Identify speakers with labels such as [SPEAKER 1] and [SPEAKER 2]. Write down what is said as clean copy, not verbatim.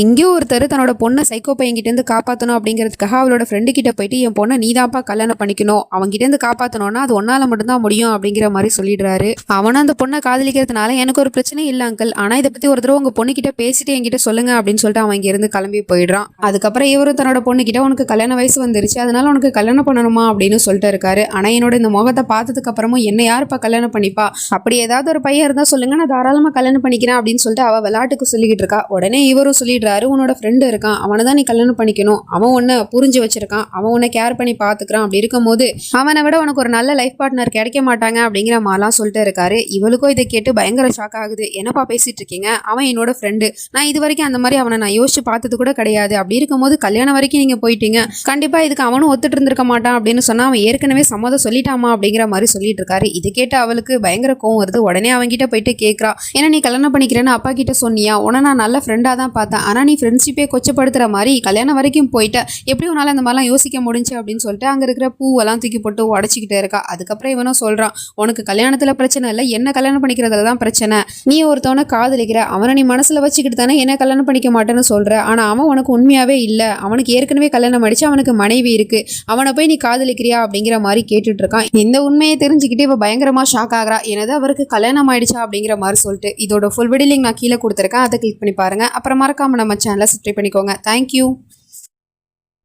[SPEAKER 1] எங்கேயோ ஒருத்தர் தன்னோட பொண்ணை சைக்கோ பையன்கிட்டேருந்து காப்பாற்றணும் அப்படிங்கிறதுக்காக அவளோட ஃப்ரெண்டு கிட்ட போயிட்டு என் பொண்ணை நீதான்ப்பா கல்யாணம் பண்ணிக்கணும், அவங்ககிட்டேருந்து காப்பாற்றணும்னா அது ஒன்னால மட்டும்தான் முடியும் அப்படிங்கிற மாதிரி சொல்லிடுறாரு. அவனும் அந்த பொண்ணை காதலிக்கிறதுனால எனக்கு ஒரு பிரச்சனை இல்லை அங்கிள், ஆனால் இதை பற்றி ஒரு தடவை உங்கள் பொண்ணுக்கிட்ட பேசிட்டு என்கிட்ட சொல்லுங்க அப்படின்னு சொல்லிட்டு அவன் இங்கேருந்து கிளம்பி போயிடுறான். அதுக்கப்புறம் இவரும் தன்னோட பொண்ணுக்கிட்ட உனக்கு கல்யாண வயசு வந்துருச்சு, அதனால உனக்கு கல்யாணம் பண்ணணுமா அப்படின்னு சொல்லிட்டு இருக்காரு. ஆனால் என்னோட இந்த முகத்தை பார்த்ததுக்கு அப்புறமும் என்ன யாருப்பா கல்யாணம் பண்ணிப்பா, அப்படி ஏதாவது ஒரு பையன் இருந்தால் சொல்லுங்க, நான் தாராளமாக கல்யாணம் பண்ணிக்கிறேன் அப்படின்னு சொல்லிட்டு அவள் விளையாட்டுக்கு சொல்லிக்கிட்டு இருக்கா. உடனே இவரும் சொல்லிடுறாரு, உன்னோட ஃப்ரெண்டு இருக்கான், அவனை தான் நீ கல்யாணம் பண்ணிக்கணும், அவன் உன்னை புரிஞ்சு வச்சிருக்கான், அவன் உன்னை கேர் பண்ணி பார்த்துக்கிறான், அப்படி இருக்கும்போது அவனை விட உனக்கு ஒரு நல்ல லைஃப் பார்ட்னர் கிடைக்க மாட்டாங்க அப்படிங்கிற மாதிரிலாம் சொல்லிட்டு இருக்காரு. இவளுக்கும் இதை கேட்டு பயங்கர ஷாக் ஆகுது. என்னப்பா பேசிட்டு இருக்கீங்க, அவன் என்னோட ஃப்ரெண்டு, நான் இது வரைக்கும் அந்த மாதிரி அவனை நான் யோசிச்சு பார்த்தது கூட கிடையாது, அப்படி இருக்கும்போது கல்யாணம் வரைக்கும் நீங்க போயிட்டீங்க, கண்டிப்பா இதுக்கு அவனும் ஒத்துட்டு இருந்திருக்க மாட்டான் அப்படின்னு சொன்னா அவன் ஏற்கனவே சம்மதம் சொல்லிட்டாமா அப்படிங்கிற மாதிரி சொல்லிட்டு இருக்காரு. இது கேட்டு அவளுக்கு பயங்கர கோவம் வருது. உடனே அவன்கிட்ட போயிட்டு கேட்கறா, ஏன்னா நீ கல்யாணம் பண்ணிக்கிறேன்னு அப்பா கிட்ட சொன்னியா, உன நான் நல்ல ஃப்ரெண்டா தான் பார்த்தேன், ஆனா நீ ஃப்ரெண்ட்ஷிப்பே கொச்சப்படுத்துற மாதிரி கல்யாணம் வரைக்கும் போயிட்ட, எப்படி உன்னால அந்த மாதிரிலாம் யோசிக்க முடிஞ்சு அப்படின்னு சொல்லிட்டு அங்க இருக்கிற பூவெல்லாம் தூக்கி போட்டு உடச்சிக்கிட்டே இருக்கா. அதுக்கப்புறம் இவனும் சொல்றான், உனக்கு கல்யாணத்துல பிரச்சனை இல்லை, என்ன கல்யாணம் பண்ணிக்கிறதுல தான் பிரச்சனை, நீ ஒருத்தவனை காதலிக்கிற, அவனை நீ மனசுல வச்சுக்கிட்டு தானே என்ன கல்யாணம் பண்ணிக்க மாட்டேன்னு சொல்ற, ஆனா அவன் உனக்கு உண்மையாவே இல்லை, அவனுக்கு ஏற்கனவே கல்யாணம் அடிச்சு அவனுக்கு மனைவி இருக்கு, அவனை போய் நீ காதலிக்கிறியா அப்படிங்கிற மாதிரி கேட்டுட்டு இருக்கான். இந்த உண்மையை தெரிஞ்சுக்கிட்டு இவ பயங்கரமா ஷாக் ஆகிறா. எனது அவருக்கு கல்யாணம் ஆயிடுச்சா அப்படிங்கிற மாதிரி சொல்லிட்டு. இதோட ஃபுல் வீடியோ லிங்க் நான் கீழே கொடுத்துருக்கேன், அதை கிளிக் பண்ணி பாருங்க. அப்புறம் மறக்காம நம்ம சேனலை சப்ஸ்கிரைப் பண்ணிக்கோங்க. தேங்க்யூ.